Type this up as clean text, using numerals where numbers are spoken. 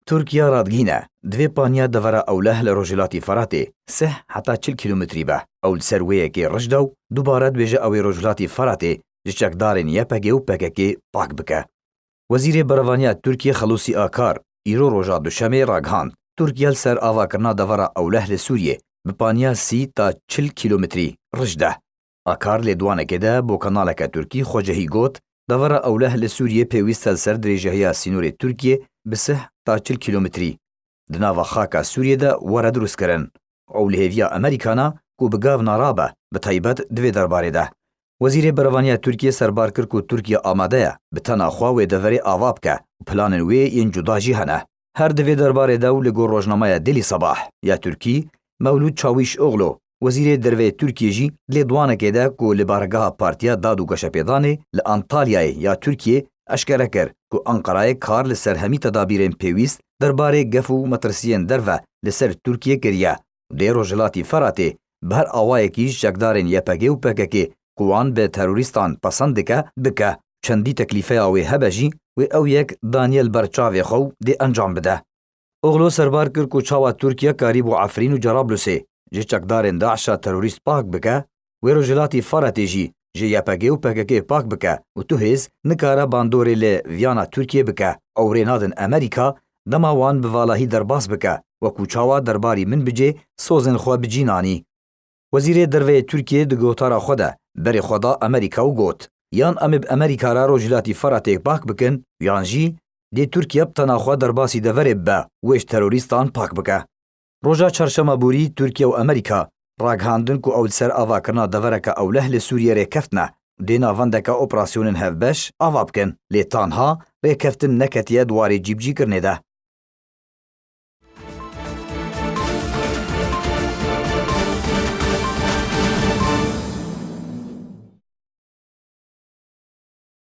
تورکیا رادگینه دوی پانیا دورا اوله لروجلاتی فراتی سه حتا 40 کیلومتری به اول سرویه که رجدو دوباره دویجه اوی روجلاتی فراتی جچکدارن یپگی و پگکی پاک بکه. وزیر بروانیا ترکیه خلوصی آکار ایرو روژا دوشمه راگهاند ترکیه سر آوا کرنا دورا اوله لسوریه بپانیا 30 تا 40 کیلومتری رجده. آکار لیدوانه که ده بو کانالک ترکی خوجهی گوت دورا اوله لسوریه پیوست سر دریجهی سینور ترکیه بسه تا 40 کیلومتری. دناوا خاکا سوریه ده وره دروس کرن. اولهیویا امریکانا کو بگاو نارابه به طیبت دوی درباره ده. وزیر بروانیا ترکیه سربار کرد که ترکیه آماده به تنا خواهی دوری آواب که پلان وی این جدا جی هنه. هر دوی درباره ده و لگو روزنامه دلی صباح یا ترکی مولود چاویش اغلو وزیر دروی ترکیه جی لیدوانه که ده که لبارگاه پارتیا دادو گشپیدانه لانتالیای یا ترکیه اشکره کرد که انقره کار لسر همی تدابیرین پیویست درباره گفو مترسیین دروه لسر ترکیه کریه. دی روجلاتی فراتی بهر آوائه کیش جگدارین یپگی و پگکی کوان به تروریستان پسند که بکه چندی تکلیفه آوی هبجی و او یک دانیل برچاوی خو دی انجام بده. اغلو سربار کرد که چاوا ترکیه کاریب و عفرین و جرابلوسی جه چکدارین داعشا تروریست پاک بکه و روجلاتی فراتی جی جه یپگی و پگکی پاک بکه و تو هیز نکاره باندوری لی ویانا ترکیه بکه او رینادن امریکا دماوان بوالاهی درباس بکه و کوچاوا درباری من بجه سوزن خو بجینانی. وزیر دروی ترکیه دگوتارا خوده بری خدا امریکا و گوت یان امب امریکا را روجلاتی فراتی پاک بکن یان جی دی ترکیه بتنا خو درباسی دوری با ویش تروریستان پاک بکه. روژا چرشما بوری ترکیه و امریکا راگهاندن که اول سر آوا کرنا دورکه اوله لسوریه ری کفتنه دینا وندکه اپراسیونن هفبش آوا بکن لی تانها ری کفتن نکتیه دواری جیب جی کرنه ده.